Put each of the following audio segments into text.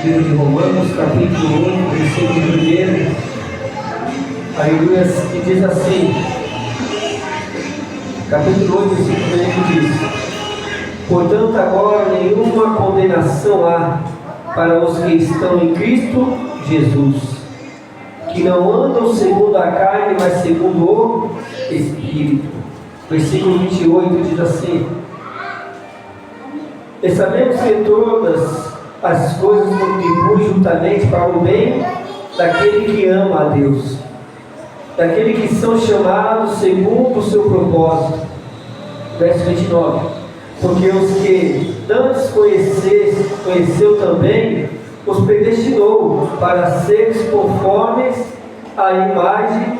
livro de Romanos, capítulo 1, versículo 1, aleluia, que diz assim, capítulo 8, versículo 1, que diz: portanto agora nenhuma condenação há para os que estão em Cristo Jesus, que não andam segundo a carne, mas segundo o Espírito. Versículo 28 diz assim: e sabemos que todas as coisas contribuem juntamente para o bem daquele que ama a Deus, daquele que são chamados segundo o seu propósito. Verso 29: porque os que antes conheceu também, os predestinou para seres conformes à imagem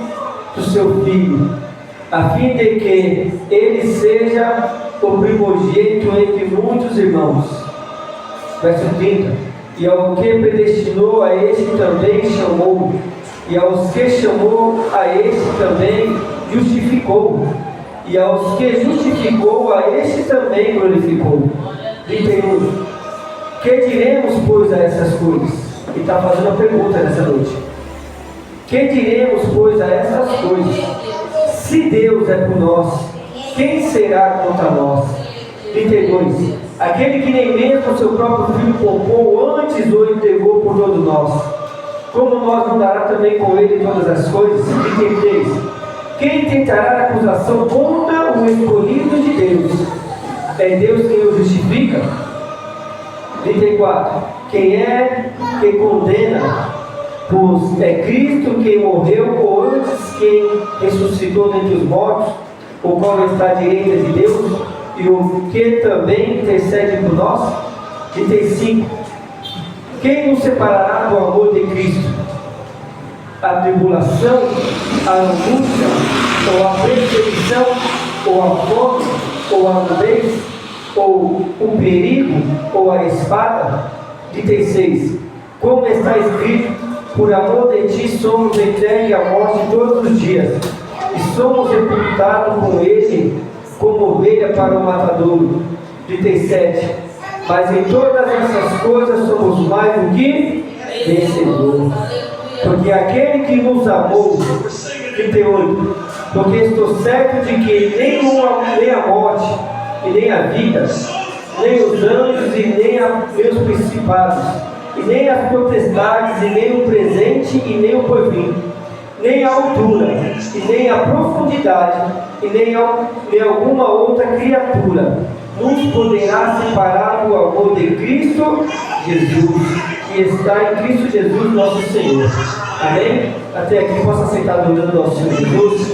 do seu Filho, a fim de que ele seja o primogênito entre muitos irmãos. Verso 30: e ao que predestinou, a este também chamou, e aos que chamou, a este também justificou, e aos que justificou, a este também glorificou. 31: que diremos, pois, a essas coisas? Ele está fazendo uma pergunta nessa noite. Que diremos, pois, a essas coisas? Se Deus é por nós, quem será contra nós? 32: aquele que nem mesmo o seu próprio Filho poupou, antes o entregou por todos nós, como nós não dará também com ele todas as coisas? 33: quem tentará acusação contra o escolhido de Deus? É Deus quem o justifica? 34: quem é que condena? Pois é Cristo quem morreu, ou antes quem ressuscitou dentre os mortos, o qual está à direita de Deus, e o que também intercede por nós. 35: quem nos separará do amor de Cristo? A tribulação, a angústia, ou a perseguição, ou a fome, ou a nudez, ou o perigo, ou a espada? 36: como está escrito, por amor de ti somos entregues à morte todos os dias, e somos reputados com ele como ovelha para o matadouro. 37: mas em todas essas coisas somos mais do que vencedores, porque aquele que nos amou. 38: porque estou certo de que nem a morte, e nem a vida, nem os anjos, e nem os principados, e nem as potestades, e nem o presente, e nem o porvir, nem a altura, e nem a profundidade, e nem alguma outra criatura nos poderá separar do amor de Cristo Jesus, que está em Cristo Jesus nosso Senhor. Amém? Até aqui possa aceitar adorando ao Senhor Jesus.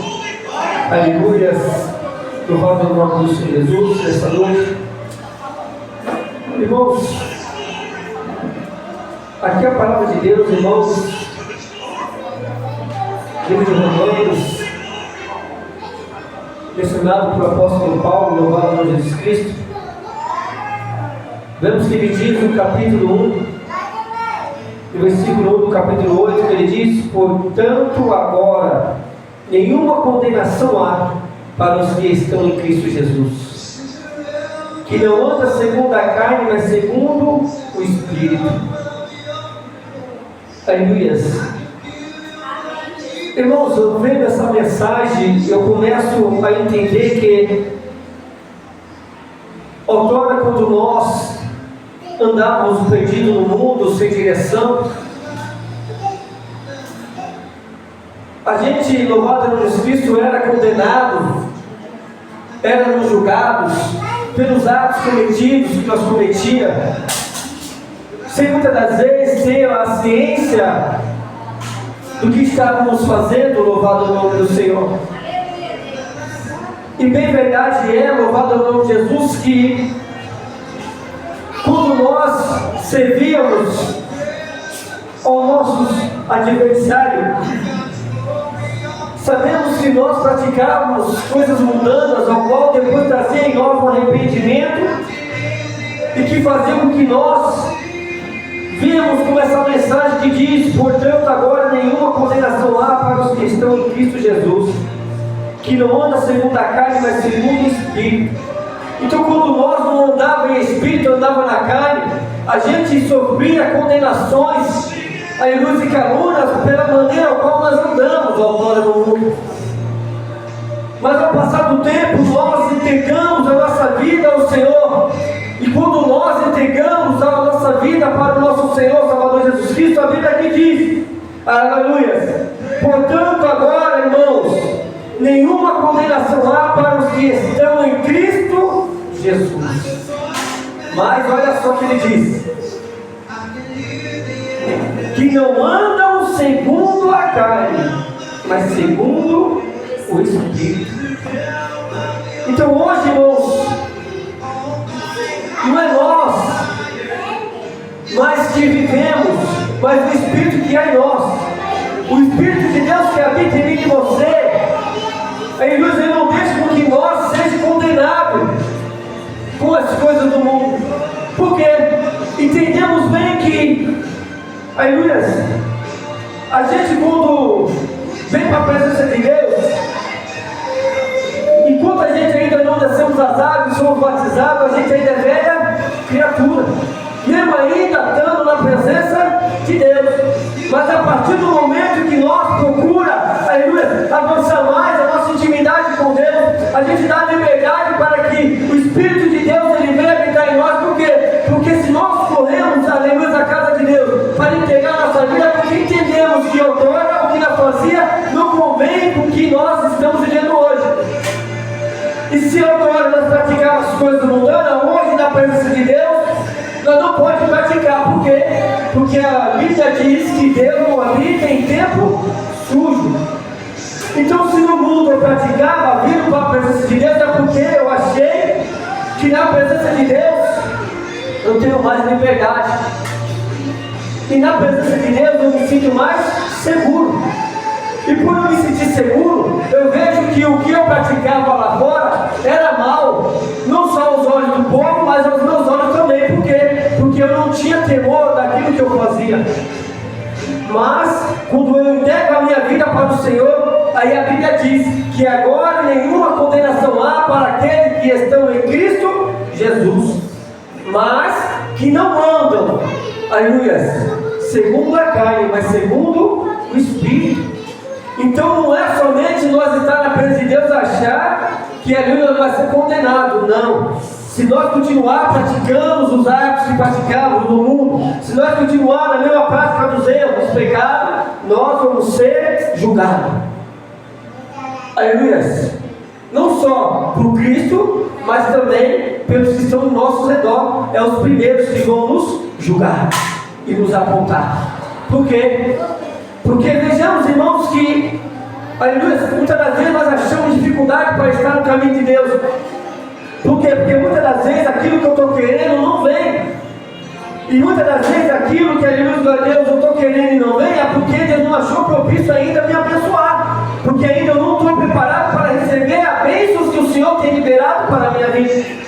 Aleluias. Louvado o nome do Senhor Jesus nesta noite. Irmãos, aqui a palavra de Deus, irmãos, livro de Romanos, mencionado pelo apóstolo Paulo, louvado o nome de Jesus Cristo. Vemos que ele diz no capítulo 1, no versículo 1 do capítulo 8, que ele diz: portanto agora nenhuma condenação há para os que estão em Cristo Jesus, que não anda segundo a carne, mas segundo o Espírito. Aleluias. Irmãos, eu vendo essa mensagem, eu começo a entender que outrora, quando nós andávamos perdidos no mundo, sem direção, a gente, louvado no Jesus Cristo, era condenado, éramos julgados pelos atos cometidos que nós cometíamos, sem muitas das vezes ter a ciência do que estávamos fazendo, louvado o nome do Senhor. E bem verdade é, louvado o nome de Jesus, que quando nós servíamos ao nosso adversário, sabemos que nós praticávamos coisas mundanas, ao qual depois trazia em nós um arrependimento, e que fazia com que nós vimos com essa mensagem que diz: portanto agora nenhuma condenação há para os que estão em Cristo Jesus, que não anda segundo a carne, mas segundo o Espírito. Então, quando nós não andávamos em Espírito, andava na carne, a gente sofria condenações, aleluia, e calúnias pela maneira qual nós andamos ao redor do mundo. Mas ao passar do tempo, nós entregamos a nossa vida ao Senhor. E quando nós entregamos a nossa vida para o nosso Senhor Salvador Jesus Cristo, a Bíblia aqui diz, aleluia, portanto agora, irmãos, nenhuma condenação há para os que estão em Cristo Jesus. Mas olha só o que ele diz, que não andam segundo a carne, mas segundo o Espírito. Então hoje, irmãos, não é nós mais que vivemos, mas o Espírito que é em nós. O Espírito de Deus que habita em mim e em você, ele não deixa com que nós sejamos condenados com as coisas do mundo. Porque entendemos bem que, aleluia, a gente quando vem para a presença de Deus, enquanto a gente ainda não descemos as águas, somos batizados, a gente ainda é velha criatura, mesmo ainda estando na presença de Deus. Mas a partir do momento que nós procuramos, aleluia, avançar mais a nossa intimidade com Deus, a gente dá liberdade para que o Espírito de Deus ele venha habitar em nós. Por quê? Porque se nós corremos, aleluia, da casa de Deus para entregar nossa vida, porque entendemos que outrora o que nós fazia não convém com o que nós estamos vivendo hoje. E se outrora nós praticávamos as coisas mundanas, hoje na presença de Deus, nós não podemos praticar. Por quê? Porque a Bíblia diz que Deus não habita em tempo sujo. Então, se no mundo eu praticava vindo para a presença de Deus, é porque eu achei que na presença de Deus eu tenho mais liberdade. E na presença de Deus eu me sinto mais seguro. E por eu me sentir seguro, eu vejo que o que eu praticava lá fora era mal, não só aos olhos do povo, mas aos meus olhos também. Por quê? Porque eu não tinha temor daquilo que eu fazia. Mas, quando eu entrego a minha vida para o Senhor, aí a Bíblia diz que agora nenhuma condenação há para aqueles que estão em Cristo Jesus, mas que não andam, aleluia, segundo a carne, mas segundo o Espírito. Então não é somente nós estar na presença de Deus achar que ali nós vamos ser condenados, não. Se nós continuar praticando os atos que praticávamos no mundo, se nós continuar na mesma prática dos erros, dos pecados, nós vamos ser julgados. Aleluia. Não só por Cristo, mas também pelos que estão ao nosso redor. É os primeiros que vão nos julgar e nos apontar. Por quê? Porque vejamos, irmãos, que, aleluia, muitas das vezes nós achamos dificuldade para estar no caminho de Deus. Por quê? Porque muitas das vezes aquilo que eu estou querendo não vem. E muitas das vezes aquilo que, aleluia, Deus, eu estou querendo e não vem, é porque Deus não achou propício ainda me abençoar. Porque ainda eu não estou preparado para receber a bênção que o Senhor tem liberado para a minha vida.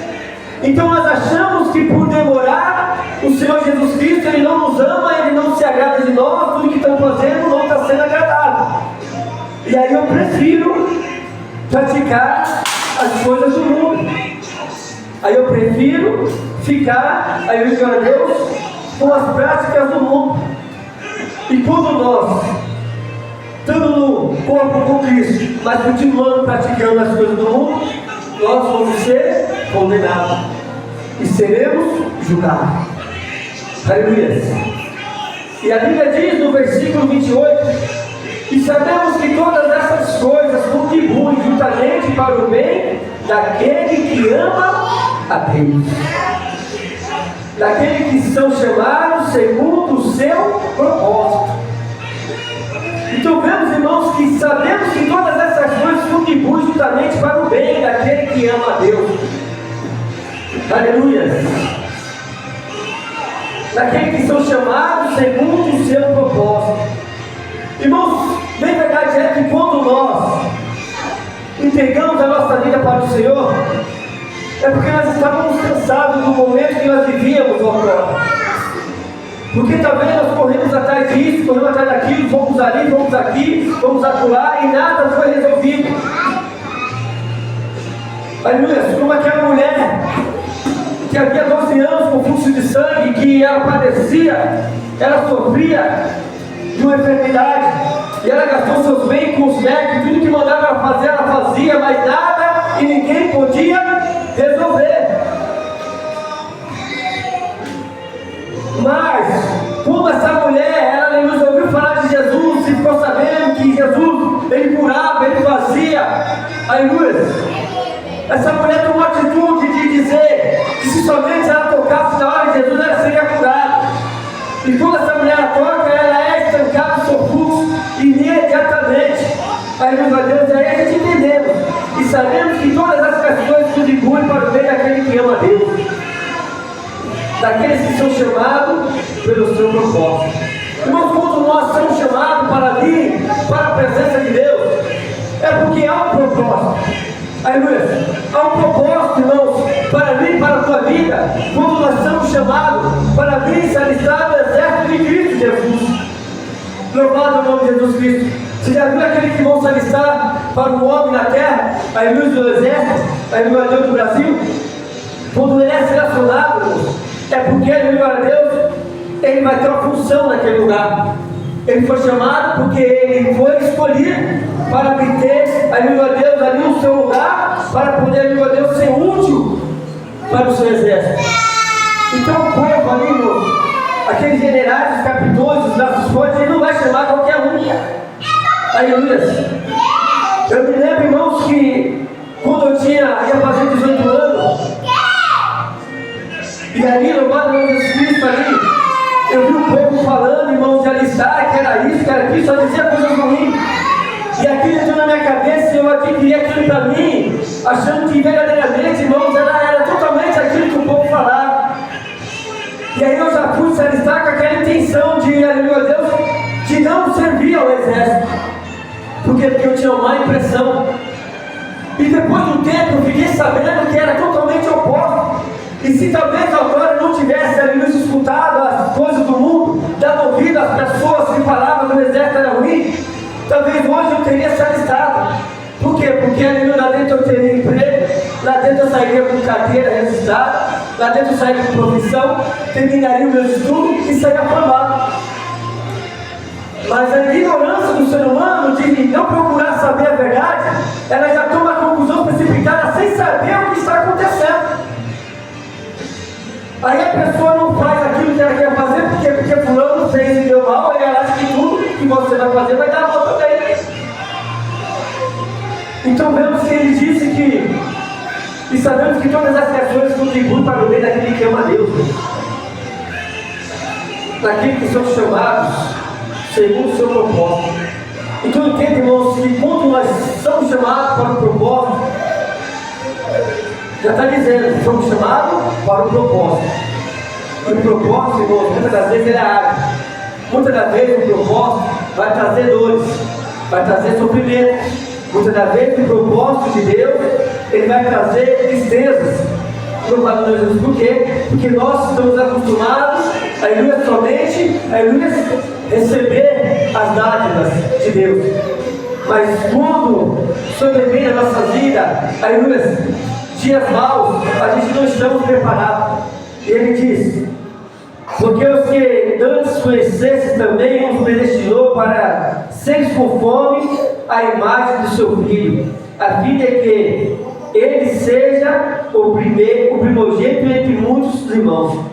Então nós achamos que por demorar, o Senhor Jesus Cristo, Ele não nos ama, Ele não se agrada de nós, tudo que estamos fazendo não está sendo agradável. E aí eu prefiro praticar as coisas do mundo. Aí eu prefiro ficar, aí eu digo a Deus, com as práticas do mundo. E quando nós estamos no corpo com Cristo, mas continuando praticando as coisas do mundo, nós vamos ser condenados e seremos julgados. Aleluia. E a Bíblia diz no versículo 28: e sabemos que todas essas coisas contribuem juntamente para o bem daquele que ama a Deus, daquele que são chamados segundo o seu propósito. Então vemos, irmãos, que sabemos que todas essas coisas contribuem justamente para o bem daquele que ama a Deus. Aleluia. Daquele que são chamados segundo o seu propósito. Irmãos, bem verdade é que quando nós entregamos a nossa vida para o Senhor, é porque nós estávamos cansados do momento que nós vivíamos agora. Porque talvez nós corremos atrás disso, corremos atrás daquilo, fomos ali, fomos aqui, fomos acolá, e nada foi resolvido. Aleluia, como aquela mulher que havia 12 anos com fluxo de sangue, que ela padecia, ela sofria de uma enfermidade, e ela gastou seus bens com os médicos, tudo que mandava ela fazia, mas nada e ninguém podia resolver. Mas, como essa mulher, ela nos ouviu falar de Jesus, e ficou sabendo que Jesus, ele curava, ele fazia, aleluia. Essa mulher tomou a atitude de dizer que se somente ela tocasse na hora de Jesus, ela seria curada. E quando essa mulher toca, ela é estancada no seu fluxo imediatamente. Aleluia, Deus, aí a gente entendemos e sabemos que todas as questões contribuem para o bem daquele que ama a Deus, daqueles que são chamados pelo seu propósito. Irmãos, quando nós somos chamados para vir para a presença de Deus, é porque há um propósito. Aleluia. Há um propósito, irmãos, para mim e para a tua vida, quando nós somos chamados para vir e se alistar no exército de Cristo Jesus. Louvado é o nome de Jesus Cristo. Você já viu aqueles que vão se alistar para o homem na terra, aleluia, do exército, aleluia, Deus do Brasil? Quando ele é selecionado, irmãos, é porque, aleluia a Deus, ele vai ter uma função naquele lugar. Ele foi chamado porque ele foi escolhido para ter, aleluia a Deus, ali o seu lugar, para poder, aleluia a Deus, ser útil para o seu exército. Então o povo ali, irmãos, aqueles generais, os capitões, os braços fortes, ele não vai chamar qualquer um. Aleluia. Eu me lembro, irmãos, que quando eu ia fazer 18 anos, e ali, louvado o nome de Jesus Cristo, ali, eu vi o povo falando, irmãos, de alistar, que era isso, que era aquilo, só dizia coisas ruins. E aquilo entrou na minha cabeça, e eu adquiri aquilo para mim, achando que verdadeiramente, irmãos, era totalmente aquilo que o povo falava. E aí eu já fui se alistar com aquela intenção de, aleluia Deus, de não servir ao exército. Porque eu tinha uma má impressão. E depois de um tempo eu fiquei sabendo que era totalmente oposto. E se talvez agora eu não tivesse ali nos escutado as coisas do mundo, dado ouvido às pessoas que falavam que o exército era ruim, talvez hoje eu teria se alistado. Por quê? Porque ali lá dentro eu teria emprego, lá dentro eu sairia com carteira registrada, lá dentro eu sairia com profissão, terminaria os meus estudos e sairia formado. Mas a ignorância do ser humano de não procurar saber a verdade, ela já toma a conclusão precipitada sem saber o que está acontecendo. Aí a pessoa não faz aquilo que ela quer fazer porque fulano fez e deu mal, e ela acha que tudo que você vai fazer vai dar mal também. Então vemos que ele disse que, e sabemos que todas as questões contribuem para o bem daquele que ama a Deus, daqueles que são chamados segundo o seu propósito. Então entende, irmãos, que quando nós somos chamados para o propósito, já está dizendo, somos chamados para o propósito. E o propósito, irmãos, muitas das vezes ele é árduo. Muitas das vezes o propósito vai trazer dores, vai trazer sofrimento. Muitas das vezes o propósito de Deus, ele vai trazer tristezas. Louvado a Jesus, por quê? Porque nós estamos acostumados, aleluia, somente, aleluia, receber as dádivas de Deus. Mas quando sobrevém a nossa vida, aleluia, dias maus, a gente não estamos preparados. E ele diz: porque os que antes conhecesse também os predestinou para seres conforme a imagem do seu filho, a fim de que ele seja o primogênito entre muitos irmãos.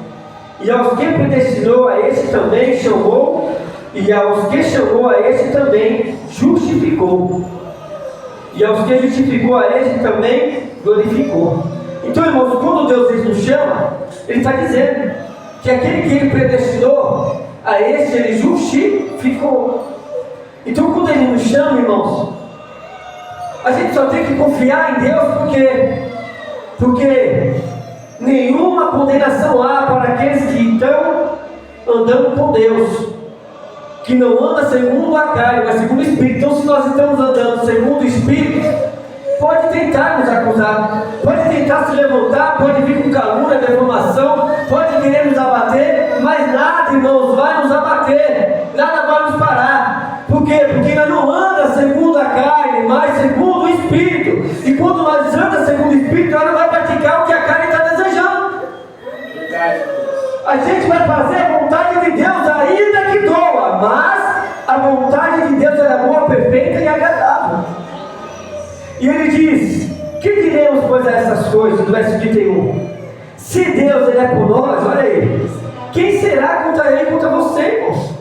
E aos que predestinou a este também chamou, e aos que chamou a este também justificou, e aos que justificou a este também glorificou. Então, irmãos, quando Deus nos chama, Ele está dizendo que aquele que Ele predestinou, a este Ele justificou. Então, quando Ele nos chama, irmãos, a gente só tem que confiar em Deus, porque nenhuma condenação há para aqueles que estão andando com Deus, que não anda segundo a carne, mas segundo o Espírito. Então, se nós estamos andando segundo o Espírito, pode tentar nos acusar, pode tentar se levantar, pode vir com calúnia, deformação, pode querer nos abater, mas nada, irmãos, vai nos abater, nada vai nos parar. Por quê? Porque nós não anda segundo a carne, mas segundo o Espírito. E quando nós andamos segundo o Espírito, nós não vamos praticar o que a carne está desejando. de Deus, ainda que doa, mas a vontade de Deus é boa, perfeita e agradável. E ele diz: que diremos, pois, a essas coisas? Do verso 31. Se Deus ele é por nós, olha aí, quem será contra ele, contra você, irmãos?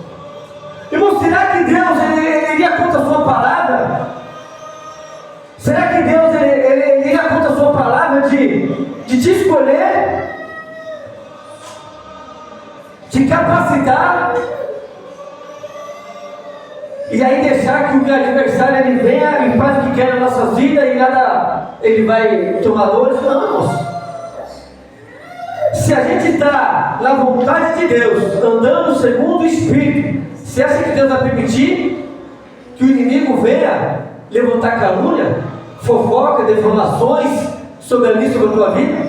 Irmão, será que Deus ele iria contra a sua palavra? Será que Deus ele iria contra a sua palavra de te escolher, te capacitar, e aí deixar que o adversário ele venha e faz o que quer na nossa vida e nada ele vai tomar dores? Não, irmãos. Se a gente está na vontade de Deus, andando segundo o Espírito, você acha que Deus vai permitir que o inimigo venha levantar calúnia, fofoca, defamações sobre a mim, sobre a tua vida?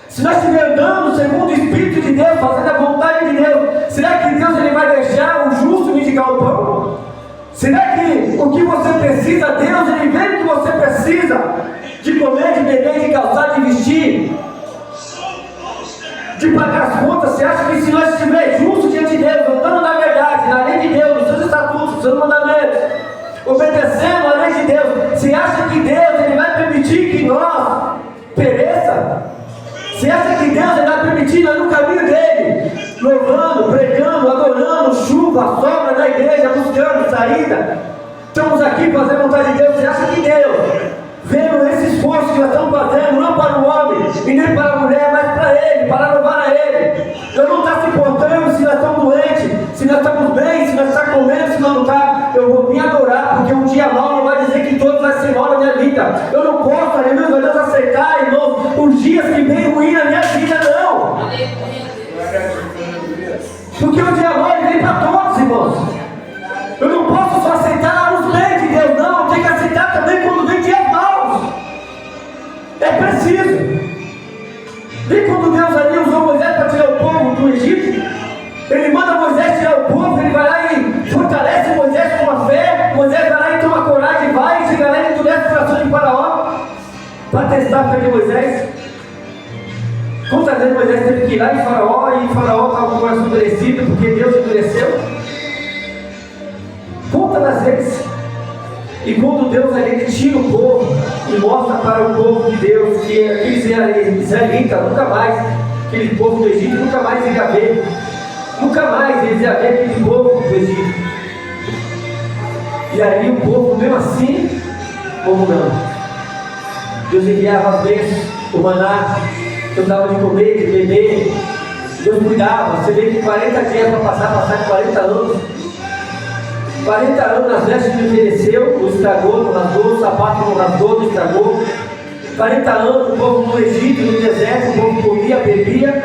Se nós estivermos andando segundo o Espírito de Deus, fazendo a vontade de Deus, será que Deus ele vai deixar o justo mendigar o pão? Será que o que você precisa, Deus ele vê o que você precisa de comer, de beber, de calçar, de vestir, de pagar as contas? Você acha que se nós estivermos justos diante de Deus, andando na verdade, na lei de Deus, nos seus estatutos, nos seus mandamentos, obedecendo a lei de Deus, você acha que Deus ele vai permitir que nós pereça? Você acha que Deus ele vai permitir nós no caminho dele, louvando, pregando, adorando, chuva, sombra na igreja, buscando saída? Estamos aqui fazendo a vontade de Deus. Você acha que Deus, vendo esse esforço que nós estamos fazendo, não para o homem e nem para a mulher, mas para Ele, para louvar a Ele, Deus não está se importando se nós estamos doentes, se nós estamos bem, se nós estamos comendo, se nós não estamos? Eu vou vir adorar, porque um dia mal não vai dizer que todos vai ser mal na minha vida. Eu não posso, aleluia, meu Deus, aceitar, irmão, os dias que vem ruim na minha vida, não. Porque o dia mal vem para todos, irmãos. Eu não posso só aceitar os bens de Deus, não. Eu tenho que aceitar também quando vem dias maus. É preciso. Vem quando Deus ali usou Moisés para tirar o povo do Egito. Ele manda Moisés tirar o povo, ele vai lá e fortalece Moisés com a fé. Moisés vai lá e toma coragem, vai e chega lá e endurece o coração de Faraó para testar a fé de Moisés. Quantas vezes Moisés teve que ir lá em Faraó e Faraó estava com o coração endurecido porque Deus endureceu? Quantas das vezes? E quando Deus ali tira o povo e mostra para o povo de Deus que aqueles israelitas nunca mais, aquele povo do Egito nunca mais ia ver, nunca mais eles iam ver aquele povo do Egito. E aí o povo, mesmo assim, como não? Deus enviava as bênçãos, o maná, Deus dava de comer, de beber, Deus cuidava. Você vê que 40 dias para passar 40 anos. 40 anos as vestes não envelheceu, não estragou, não rasgou, o sapato não rasgou, não estragou. 40 anos o povo no Egito, no deserto, o povo comia, bebia.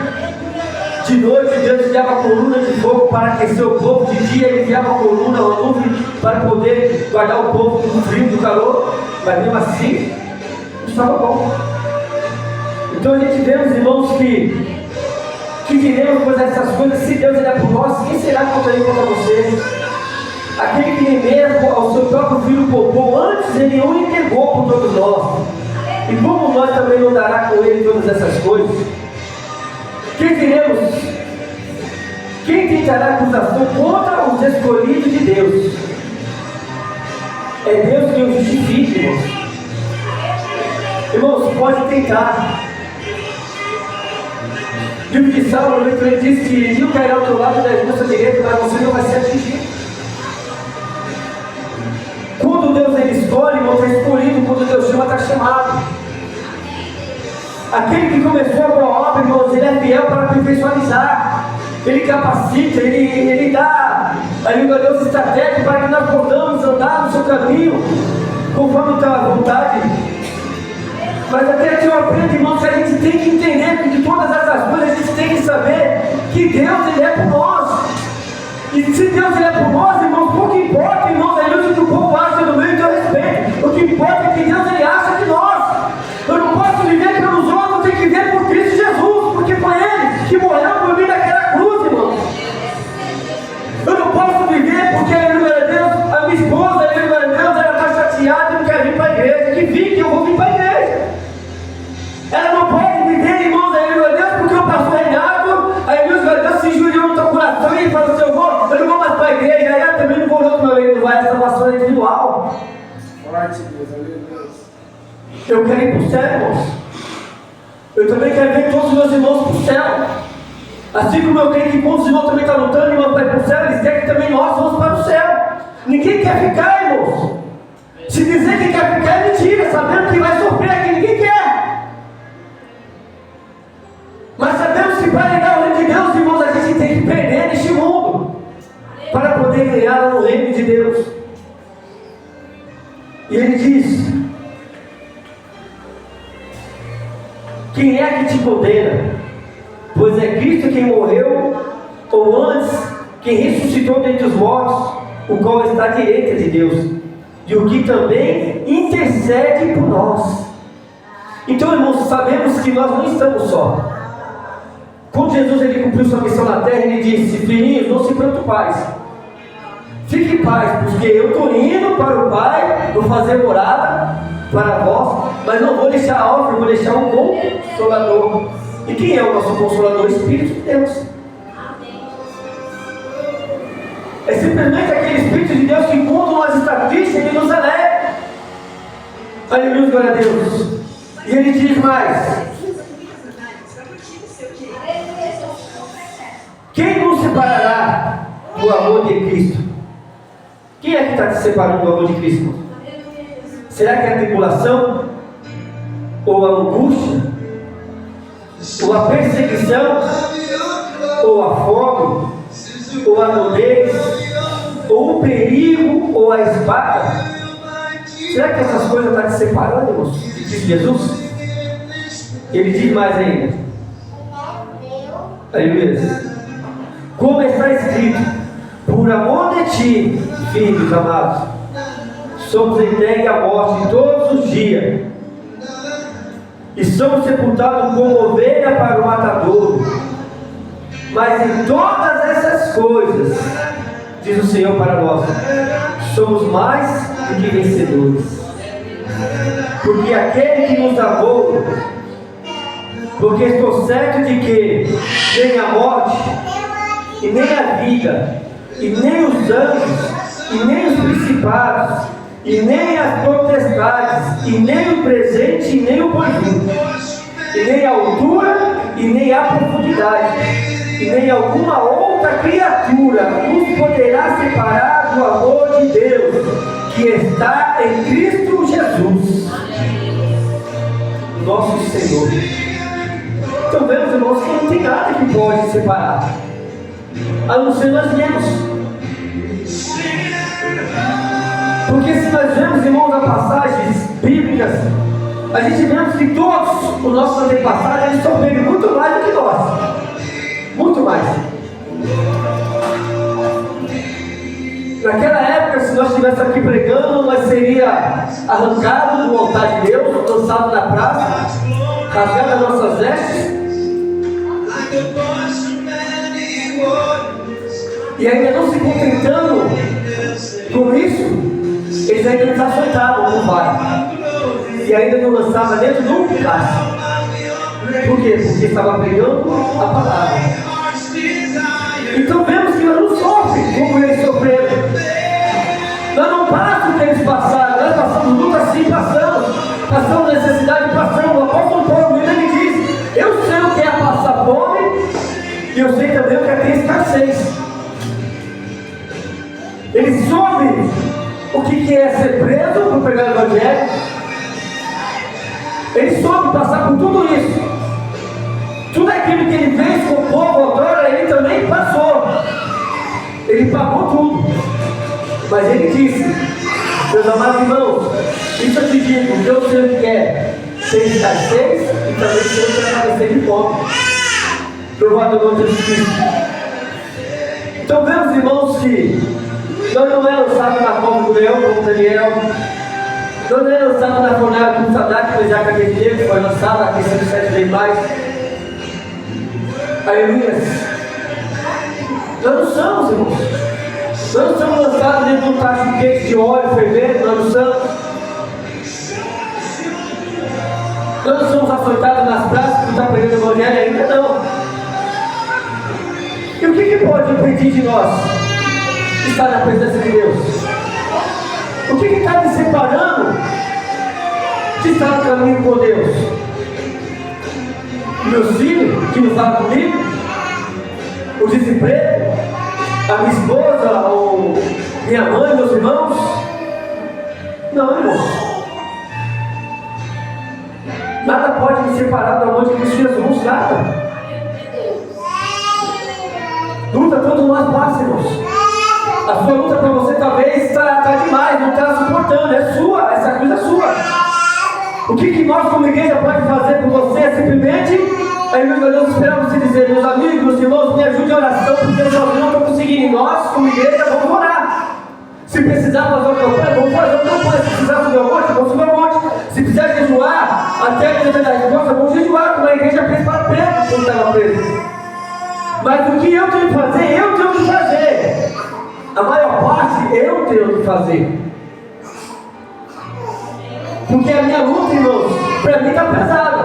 De noite Deus enviava coluna de fogo para aquecer o povo, de dia ele enviava coluna, uma nuvem para poder guardar o povo do frio, do calor, mas mesmo assim não estava bom. Então a gente vê, os irmãos, que diremos por essas coisas. Se Deus é por nós, quem será contra ele, contra você? Aquele que nem mesmo ao seu próprio filho poupou, antes ele o entregou por todos nós. E como nós também não dará com ele todas essas coisas? Quem diremos? Quem tentará acusação contra os escolhidos de Deus? É Deus que os justifica, irmãos. Irmãos, pode tentar. Livro de Salmo, ele diz que mil cairá ao teu lado da sua direita, mas você não vai ser atingido. Quando Deus ele escolhe, irmão, está escolhido. Quando Deus chama, está chamado. Aquele que começou a boa obra, irmãos, ele é fiel para aperfeiçoar. Ele capacita, ele dá a língua Deus estratégia para que nós possamos andar no seu caminho, conforme a tua vontade. Mas até que eu aprendo, irmãos, que a gente tem que entender que de todas essas coisas a gente tem que saber que Deus ele é por nós. E se Deus ele é por nós, irmãos, pouco importa, irmãos, é isso que o povo acha do meu e teu respeito. O que importa é que Deus ele acha de nós. Eu não posso viver pelos outros, eu tenho que viver por Cristo Jesus, porque foi Ele que morreu por mim naquela cruz, irmãos. Eu não posso viver porque, aleluia Deus, a minha esposa, aleluia Deus, ela está chateada e não quer vir para a igreja. Que fique, eu vou vir para a igreja. Ela não pode viver, irmãos, aleluia Deus, porque o pastor Renato, aleluia Deus, se injuriou no teu coração. parte de Deus, aleluia. Eu quero ir para o céu, irmãos. Eu também quero ver todos os meus irmãos para o céu. Assim como eu creio que todos os irmãos também estão lutando e vão para o céu, eles querem que também nós vamos para o céu. Ninguém quer ficar, irmãos. Se dizer que quer ficar é mentira, sabendo que vai sofrer aqui, ninguém quer. Mas sabemos que para ganhar o reino de Deus, irmãos, a gente tem que perder neste mundo para poder ganhar o reino de Deus. E ele diz: quem é que te condena? Pois é Cristo quem morreu, ou antes, quem ressuscitou dentre os mortos, o qual está à direita de Deus, e o que também intercede por nós. Então, irmãos, sabemos que nós não estamos só. Quando Jesus ele cumpriu sua missão na terra, ele disse: filhinhos, não se preocupais, fique em paz, porque eu estou indo para o Pai, vou fazer morada para vós, mas não vou deixar órfão, vou deixar um Consolador. E quem é o nosso Consolador? O Espírito de Deus. É simplesmente aquele Espírito de Deus que, quando nós estamos tristes, ele nos alegra. Aleluia, glória a Deus. E ele diz mais: quem nos separará do amor de Cristo? Quem é que está te separando do amor de Cristo? Será que é a tribulação? Ou a angústia? Ou a perseguição? Ou a fome? Ou a nudez? Ou o perigo? Ou a espada? Será que essas coisas estão te separando, irmãos, de Cristo Jesus? Ele diz mais ainda: aleluia. Como está escrito: por amor de ti, filhos amados, somos entregues à morte todos os dias, e somos sepultados como ovelha para o matadouro. Mas em todas essas coisas, diz o Senhor para nós, somos mais do que vencedores. Porque aquele que nos amou, porque estou certo de que nem a morte, e nem a vida, e nem os anjos, e nem os principados, e nem as potestades, e nem o presente, e nem o porvir, e nem a altura, e nem a profundidade, e nem alguma outra criatura nos poderá separar do amor de Deus, que está em Cristo Jesus, nosso Senhor. Então vemos, irmãos, que não tem nada que pode separar, a não ser nós mesmos. Porque se nós vemos, irmãos, as passagens bíblicas, a gente vemos que todos os nossos antepassados, eles sofreram muito mais do que nós. Muito mais. Naquela época, se nós estivéssemos aqui pregando, nós seríamos arrancados do altar de Deus, lançados na praça, rasgados as nossas vestes. E ainda não se contentando com isso, eles ainda nos açoitavam com vara. E ainda nos lançavam dentro do cálice. Por quê? Porque estava pregando a palavra. Então vemos que nós não sofremos como eles sofreram. Nós não passamos o que eles passaram. Nós passamos luta, sim, passamos necessidade, passamos. O apóstolo Paulo ele diz: eu sei o que é passar fome, e eu sei também o que é ter escassez. Ele soube o que é ser preso por pregar o evangelho. Ele soube passar por tudo isso. Tudo aquilo que ele fez com o povo agora, ele também passou. Ele pagou tudo. Mas ele disse: meus amados irmãos, isso eu te digo, que eu sei o que é ter escassez e também sei o que é padecer de fome. Louvado o nome de Jesus Cristo. Então vemos, irmãos, que nós não é lançado na cova do leão como Daniel, não é lançado na fornalha como Sadraque, Mesaque e Abednego, foi lançado aqui 107 vezes mais. Aleluia. Nós não somos, irmãos. Nós não somos lançados dentro de um tacho quente de óleo fervendo, nós não somos. Nós não somos açoitados nas praças que está pregando o evangelho ainda não. E o que pode impedir de nós estar na presença de Deus? O que está me separando de estar no caminho com Deus? Meus filhos que não falam comigo? O desemprego? A minha esposa? Ou minha mãe, meus irmãos? Não, irmãos. Nada pode me separar do amor de Cristo Jesus, nada. Luta todos nós passamos. A sua luta para você talvez está demais, não está suportando, é sua, essa cruz é sua. O que nós como igreja pode fazer por você é simplesmente, aí meu Deus, esperamos você dizer, meus amigos, meus irmãos, me ajude em oração, porque eu não estou conseguindo. E nós, como igreja, vamos orar. Se precisar fazer uma campanha, vamos fazer uma campanha. Se precisar subir um monte, vamos subir um monte. Se precisar jejuar, até a igreja da resposta, vamos jejuar, como a igreja fez para preso, quando estava preso. Mas o que eu tenho que fazer, eu tenho que fazer. A maior parte eu tenho que fazer. Porque a minha luta, irmãos, para mim está pesada.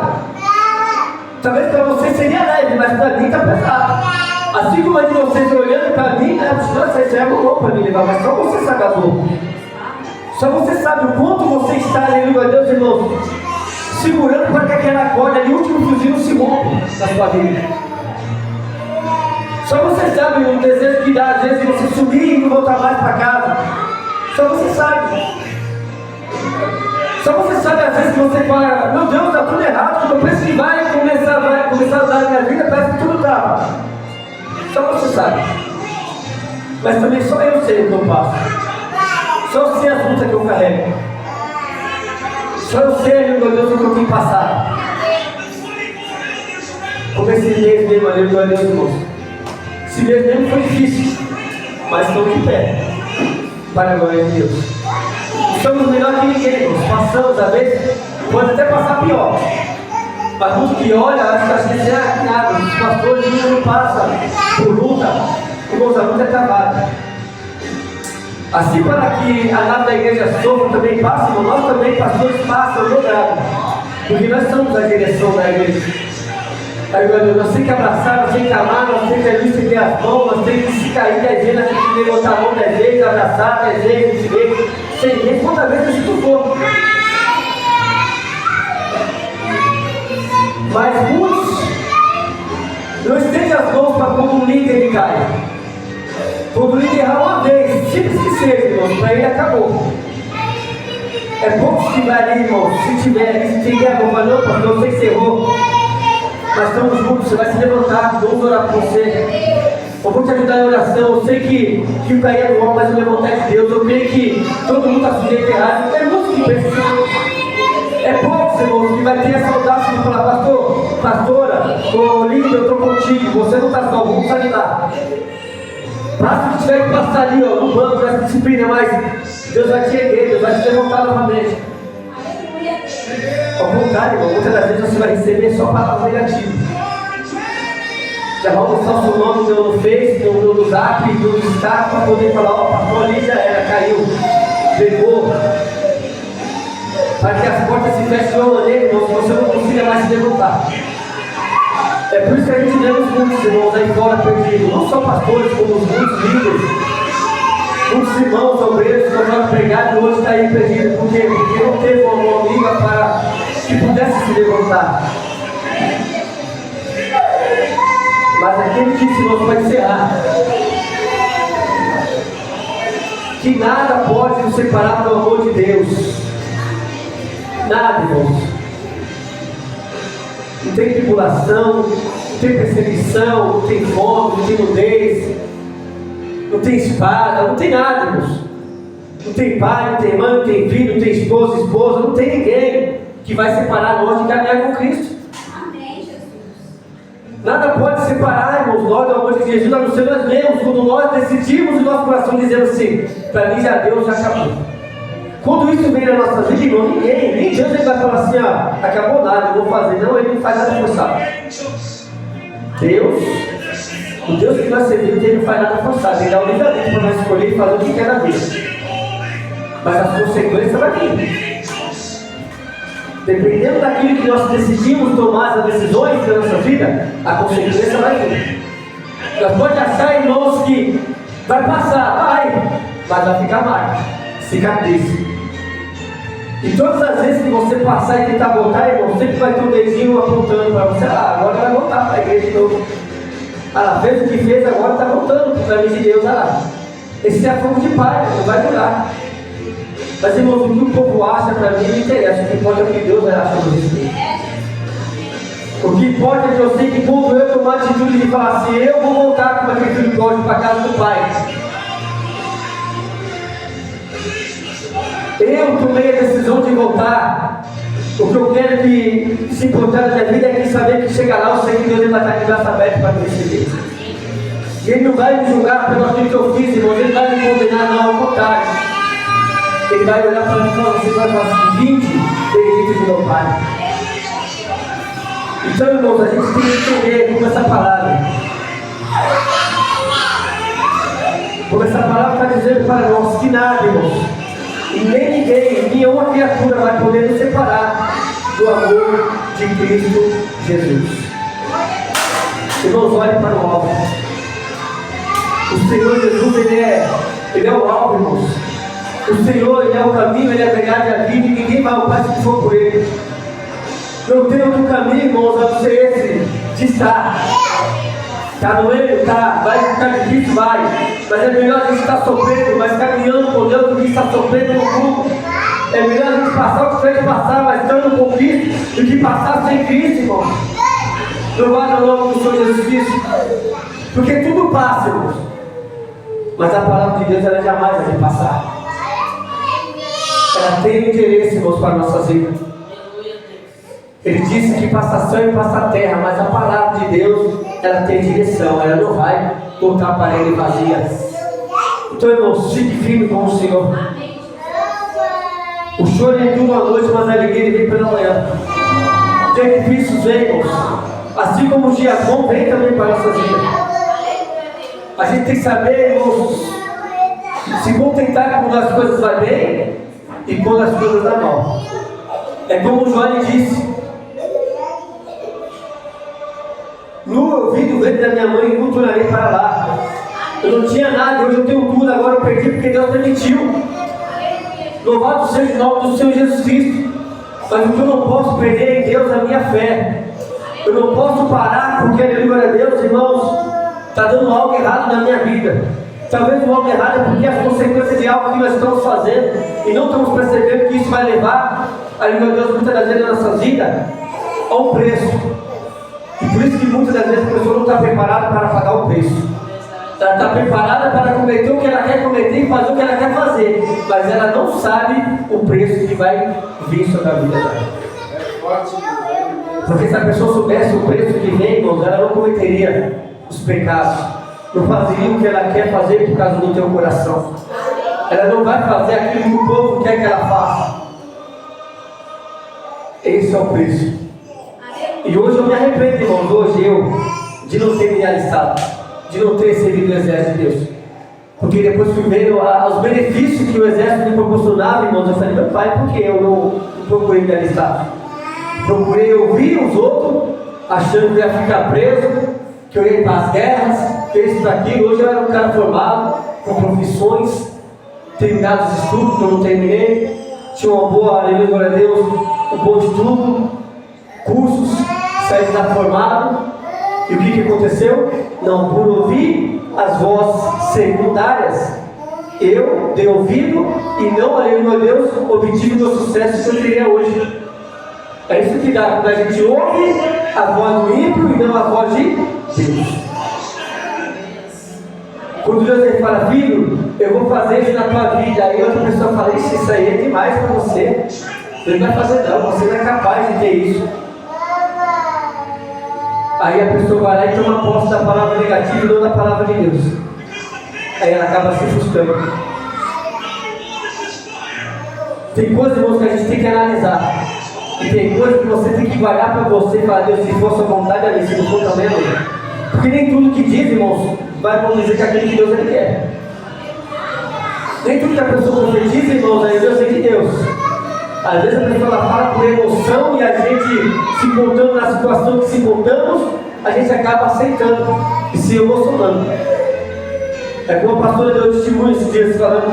Talvez para vocês seria leve, mas para mim está pesada. Assim como a de vocês olhando para mim, nossa, isso é bom para mim levar, mas só você sabe a dor. Só você sabe o quanto você está, aleluia a Deus, irmãos, segurando para que aquela corda ali, o último fiozinho, não se rompa na sua vida. Só você sabe o desejo que dá, às vezes, de você subir e não voltar mais para casa. Só você sabe. Só você sabe, às vezes, que você fala, meu Deus, está tudo errado, eu penso que vai começar a dar a minha vida, parece que tudo estava. Só você sabe. Mas também só eu sei o que eu passo. Só eu sei as lutas que eu carrego. Só eu sei, meu Deus, o que eu tenho passado. Como esse mês mesmo, aleluia, Deus, irmãos. Esse mês mesmo foi difícil, mas estou de pé. Para a glória de Deus. Somos melhor que ninguém, irmãos. Passamos, às vezes, pode até passar pior. Mas muito que olha, acho que é nada. Os pastores não passam por luta, irmãos, a luta é travada. Assim, para que a nave da igreja sofra também passe, nós também, pastores, passam dobrado. Porque nós somos a direção da igreja. Aí, meu Deus, nós temos que abraçar, nós temos que amar, nós temos que estender as mãos, nós temos que se cair 10 vezes, nós temos que levantar a mão 10 vezes, abraçar 10 vezes, 20 vezes, 100 vezes, quantas vezes isso for. Mas muitos não estendem as mãos para quando um líder cai. Quando o líder errar uma vez, simples que seja, irmãos, para ele acabou. É poucos que vai ali, irmãos, se tiver a mão, não, porque eu sei que você errou. Nós estamos juntos, você vai se levantar, vamos orar por você. Eu vou te ajudar em oração. Eu sei que o cair é do homem, mas o levantar é de Deus. Eu creio que todo mundo está sujeito errado. É muitos que pensam. É poucos, irmãos, que vai ter essa audácia de falar, pastor, pastora, ô lindo, eu estou contigo, você não está só, vamos te ajudar. Basta que tiver que passar ali, ó, no banco dessa disciplina, mas Deus vai te erguer, Deus vai te levantar novamente. Ao contrário, irmão, muitas das vezes você vai receber só palavras negativas. Já vai mostrar o seu nome no Face, no Zap, no Instagram, para poder falar, ó, pastor ali já era, caiu, pegou. Para que as portas se fechem de uma maneira, irmão, que você não consiga mais se levantar. É por isso que a gente vê os muitos irmãos aí fora perdidos, não só pastores, como os muitos líderes. Muitos irmãos, obreiros, que não pregaram e hoje está aí perdido. Por quê? Porque não teve uma mão amiga para que pudesse se levantar. Mas aquele que ensinou para encerrar, que nada pode nos separar do amor de Deus. Nada, irmãos. Não tem tribulação, não tem perseguição, não tem fome, não tem nudez, não tem espada, não tem nada, irmãos. Não tem pai, não tem mãe, não tem filho, não tem esposa, não tem ninguém que vai separar nós de caminhar com Cristo. Amém, Jesus. Nada pode separar, irmãos, nós do amor de Jesus, a não ser nós mesmos, quando nós decidimos o nosso coração dizendo assim, para mim já Deus, já acabou. Quando isso vem na nossa vida, irmão, nem Deus ele vai falar assim, ah, acabou nada, eu vou fazer. Não, ele não faz nada forçado. Deus, o Deus que nós servimos, ele não faz nada forçado. Ele dá o livre-arbítrio para nós escolher e fazer o que quer na vida. Mas as consequências vai vir. Dependendo daquilo que nós decidimos tomar as decisões da nossa vida, a consequência vai vir. Nós podemos achar, irmãos, que vai passar, mas vai ficar marca. cicatriz. E todas as vezes que você passar e tentar voltar, irmão, sempre vai ter um dedinho apontando para você. Agora vai voltar para a igreja de novo. Fez o que fez, agora está voltando para o caminho de Deus. Esse é fogo de palha, não vai durar. Mas, irmãos, o que o povo acha para mim não interessa. O que importa é o que Deus acha a meu respeito. O que importa é que eu sei que quando eu tomar a atitude de falar assim, eu vou voltar como aquele filho pródigo para a casa do pai. Eu tomei a decisão de voltar. O que eu quero que se importar na minha vida é que saber que chega lá, eu sei que Deus vai estar de braço aberto para me receber. E Ele não vai me julgar pelo aquilo que eu fiz, irmão. Ele vai me condenar, não, ao contrário. Ele vai olhar para mim e falar, você vai falar assim, 20 benditos do meu Pai. Então, irmãos, a gente tem que entender como essa palavra. Como essa palavra está dizendo para nós que nada, irmãos. E nem ninguém, nenhuma criatura vai poder nos separar do amor de Cristo Jesus. Irmãos, olhem para o alvo. O Senhor Jesus, Ele é o alvo, irmãos. O Senhor, Ele é o caminho, Ele é a verdade e a vida, e ninguém vai ao Pai se for por Ele. Não tem outro caminho, irmãos, a não ser esse de estar. Está doendo? Tá. Vai ficar difícil? Vai. Mas é melhor a gente estar sofrendo, mas caminhando com Deus do que estar sofrendo no mundo. É melhor a gente passar o que tiver que passar, mas estando com Cristo, do que passar sem Cristo, irmão. Louvado o nome do Senhor Jesus Cristo. Porque tudo passa, irmãos. Mas a palavra de Deus, ela jamais vai passar. Ela tem interesse, irmãos, para a nossa vida. Ele disse que passa céu e passa terra, mas a palavra de Deus, ela tem direção, ela não vai voltar para Ele vazia. Então, irmãos, fique firme com o Senhor. O choro é tudo à noite, mas a alegria vem pela manhã. Os dias difíceis vem, irmãos. Assim como os dias bons vem também para a nossa vida. A gente tem que saber, irmãos, se contentar quando as coisas vão bem e quando as coisas vão mal. É como o João disse. No ouvido vento da minha mãe, não tornarei para lá. Eu não tinha nada, hoje eu tenho tudo, agora eu perdi porque Deus permitiu. Louvado seja o nome do Senhor Jesus Cristo. Mas o que eu não posso perder é em Deus a minha fé. Eu não posso parar porque, aleluia a Deus, irmãos, está dando algo errado na minha vida. Talvez o algo errado é porque as consequências de algo que nós estamos fazendo e não estamos percebendo que isso vai levar, aleluia a Deus, muitas das vezes na nossa vida, a um preço. E por isso que muitas das vezes a pessoa não está preparada para pagar o preço. Ela está preparada para cometer o que ela quer cometer e fazer o que ela quer fazer. Mas ela não sabe o preço que vai vir sobre a vida dela. Porque se a pessoa soubesse o preço que vem, irmãos, ela não cometeria os pecados. Não fazeria o que ela quer fazer por causa do teu coração. Ela não vai fazer aquilo que o povo quer que ela faça. Esse é o preço. E hoje eu me arrependo, irmãos, de não ter me alistado, de não ter servido o exército de Deus. Porque depois fui vendo os benefícios que o exército me proporcionava, irmãos, eu falei, meu pai, por que eu não procurei me alistar? Procurei ouvir os outros, achando que eu ia ficar preso, que eu ia ir para as guerras, que isso daqui. Hoje eu era um cara formado, com profissões, terminados os estudos que eu não terminei, tinha uma boa, aleluia, glória a Deus, um bom estudo, cursos, saí da formado. E o que aconteceu? Não, por ouvir as vozes secundárias, eu dei ouvido e não, aleluia, Deus, obtive o meu sucesso que eu teria hoje. É isso que dá quando a gente ouve a voz do ímpio e não a voz de Deus. Quando Deus ele fala, filho, eu vou fazer isso na tua vida, aí outra pessoa fala, isso aí é demais para você. Ele não vai fazer não, você não é capaz de ter isso. Aí a pessoa vai lá e toma posse da palavra negativa e não da palavra de Deus. Aí ela acaba se frustrando. Tem coisas, irmãos, que a gente tem que analisar. E tem coisas que você tem que guardar para você e falar, Deus, se for a sua vontade, ali, se não for também, amém. Porque nem tudo que diz, irmãos, vai dizer que é aquilo que Deus ele quer. Nem tudo que a pessoa profetiza, irmãos, aí Deus é de Deus. Às vezes a pessoa ela fala por emoção e a gente, se encontrando na situação que se encontramos, a gente acaba aceitando e se emocionando. É como a pastora deu testemunho esses dias falando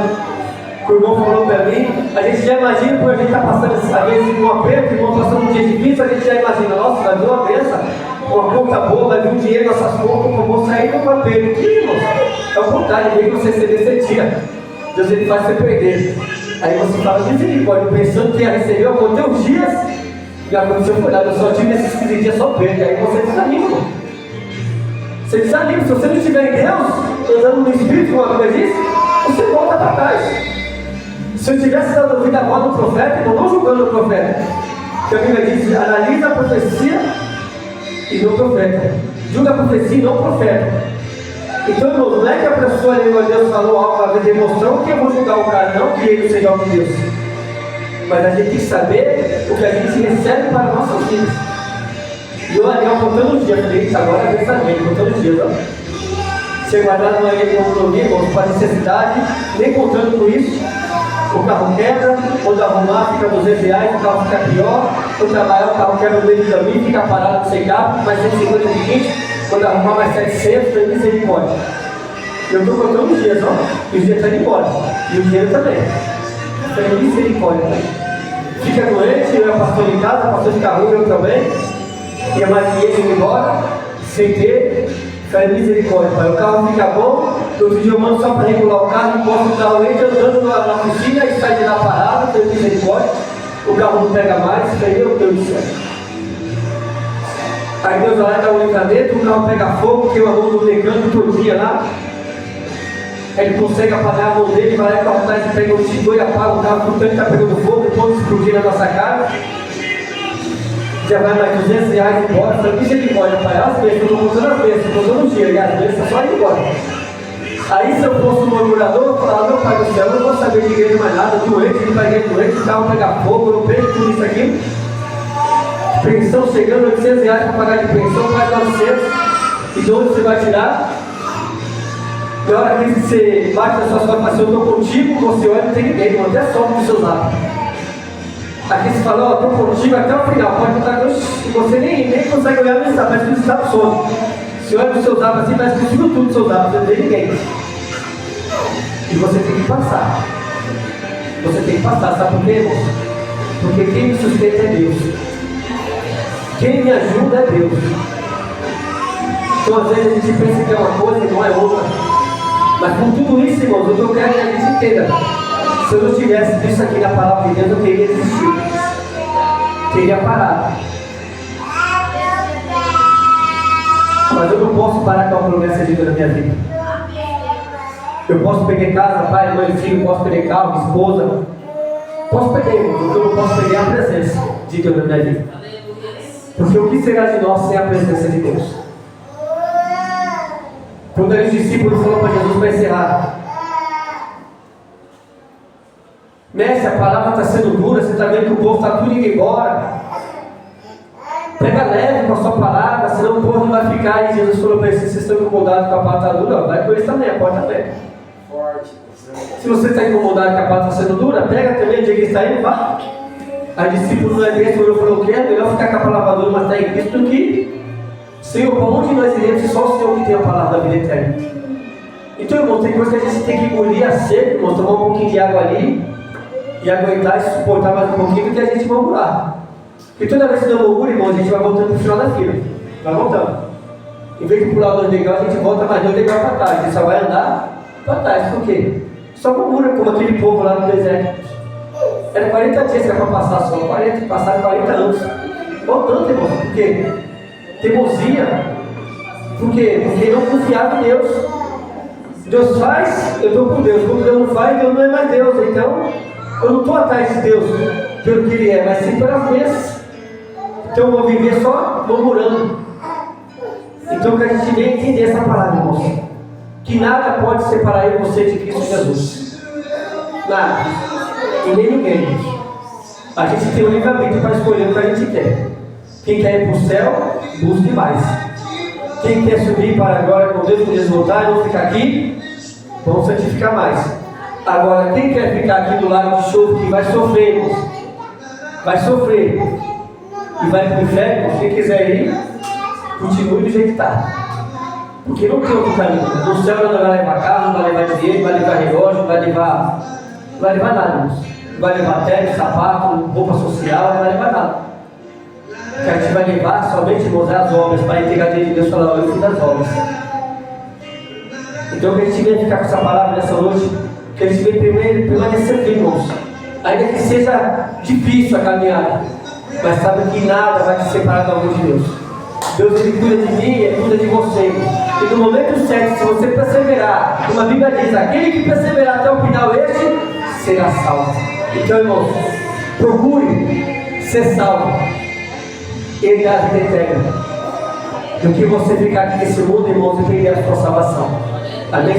O irmão falou para mim, a gente já imagina quando a gente está passando, às vezes, um aperto, o irmão passando um dia difícil, a gente já imagina, nossa, vai vir uma benção, uma conta boa, vai vir um dinheiro nas nossas contas, eu vou sair do aperto. Ih, irmão, é o contrário, vem que você receber, você tira. Deus ele faz você perder. Aí você fala, misericórdia, pensando que ia receber, eu contei uns dias, e aconteceu foi nada, eu só tive esses 15 dias só perda. Aí você desanima, irmão. Você desanima, se você não estiver em Deus, andando no Espírito, como a Bíblia diz, você volta para trás. Se eu tivesse dado vida agora no profeta, eu não julgando o profeta, porque a Bíblia diz, analisa a profecia e não profeta. Julga a profecia e não profeta. Então, irmão, não é que a pessoa, Deus falou algo para demonstrar que eu vou julgar o cara, não que ele seja homem de Deus. Mas a gente tem que saber o que a gente recebe para nossas vidas. E eu ali, contando os dias, falei, agora é pensamento, contando os dias, ó. Ser guardado na economia, irmão, para necessidade, nem contando com isso. O carro quebra, quando arrumar fica R$200, o carro fica pior, quando trabalhar o carro quebra no meio do caminho, fica parado sem carro, mais 150 de kit, quando arrumar mais 700, tem misericórdia. Eu estou contando os dias, ó, e os dias estão indo embora, e o dinheiro também. Tem misericórdia, né? Fica doente, eu é pastor em casa, pastor de carro, eu também, e a Maria indo embora, sem ter, faz misericórdia, pai. O carro fica bom, outro dia eu mando só para regular o carro, encosto o carro ele andando na piscina e sai de lá parado, tem misericórdia, o carro não pega mais, meu Deus do céu. Aí Deus vai lá dar um livramento, o carro pega fogo, queima a mão do mecânico todo dia lá. Aí ele consegue apagar a mão dele, vai lá e o carro atrás e pega um extintor e apaga o carro, portanto está pegando fogo, depois explodir na nossa cara. Já vai mais R$200 embora, falei, misericórdia, pai, as vezes, eu estou contando as vezes, estou contando os dias, e as vezes só ir embora. Aí se eu fosse um murmurador, eu falava, meu pai do céu, eu não vou saber de igreja mais nada, doente, não vai doente, o carro pegar fogo, eu não perco tudo isso aqui. Pensão chegando, R$800 para pagar de pensão, mais 900, e de onde você vai tirar? E a hora que você bate na sua costas e fala, eu estou contigo, você olha, não tem ninguém, irmão, até sobe do seu lado. Aqui você fala, ó, estou contigo até o final, pode botar e você nem consegue olhar no estado, mas no estado some. Você olha no seu zap assim, parece que subiu tudo no seu zap, não tem ninguém. E você tem que passar. Você tem que passar, sabe por quê, irmão? Porque quem me sustenta é Deus. Quem me ajuda é Deus. Então às vezes a gente pensa que é uma coisa e não é outra. Mas com tudo isso, irmãos, eu quero que a gente entenda. Se eu não tivesse visto aqui na palavra de Deus, eu teria desistido. Teria parado. Mas eu não posso parar com a promessa de Deus na minha vida. Eu posso perder casa, pai, mãe, filho, posso perder carro, esposa. Posso perder, irmãos, eu não posso perder a presença de Deus na minha vida. Porque o que será de nós sem a presença de Deus? Quando os discípulos falaram para Jesus para encerrar, mestre, a palavra está sendo dura, você está vendo que o povo está tudo indo embora. Pega leve com a sua palavra, senão o povo não vai ficar. E Jesus falou para eles, vocês estão incomodados com a palavra está dura, vai com eles também, a porta aberta. Se você está incomodado com a palavra está sendo dura, pega também o dia que está indo, vá. A discípulo não é besta, olhou e falou, o que é melhor ficar com a palavra dura, mas está em Cristo do que Senhor, para onde nós iremos? Se só o Senhor que tem a palavra da vida eterna. Então, irmão, tem coisa que a gente tem que engolir a seco, irmão, tomar um pouquinho de água ali e aguentar e suportar mais um pouquinho do que a gente murmurar. E toda vez que não murmura, irmão, a gente vai voltando para o final da fila. Vai voltando. Em vez de pular 2 degraus, a gente volta mais 2 degraus para trás. A gente só vai andar para trás. Por quê? Só murmura, como aquele povo lá no deserto. Era 40 dias que era para passar só. 40, passaram 40 anos. Voltando, irmão. Por quê? Teimosia. Por quê? Porque não confiava em Deus. Deus faz, eu estou com Deus. Quando Deus não faz, Deus não é mais Deus. Então, eu não estou atrás de Deus pelo que Ele é, mas sim pelas vezes. Então, eu vou viver só murmurando. Então, que a gente venha entender essa palavra, irmãos. Que nada pode separar eu e você de Cristo Jesus. Nada. E nem ninguém. A gente tem o livramento para escolher o que a gente quer. Quem quer ir para o céu, busque mais. Quem quer subir para a glória com Deus, poder voltar e não ficar aqui, vamos santificar mais. Agora, quem quer ficar aqui do lado de choro, que vai sofrer, irmãos, vai sofrer e vai para o inferno, quem quiser ir, continue do jeito que está. Porque não tem outro caminho. No céu não vai levar carro, não vai levar dinheiro, não vai levar relógio, não vai levar Não vai levar nada, irmãos. Não vai levar tênis, sapato, roupa social, não vai levar nada. O que a gente vai levar somente, irmãos, as obras, para entregar diante de Deus e falar: eu fiz as obras. Então que a gente venha ficar com essa palavra nessa noite, que a gente venha permanecer firme, irmãos. Ainda que seja difícil a caminhada, mas sabe que nada vai te separar do amor de Deus. Deus, Ele cuida de mim e Ele cuida de você. E no momento certo, se você perseverar, como a Bíblia diz, aquele que perseverar até o final, este será salvo. Então, irmãos, procure ser salvo e dar a vida eterna, do que você ficar aqui nesse mundo, irmãos, e perder a sua salvação. Amém?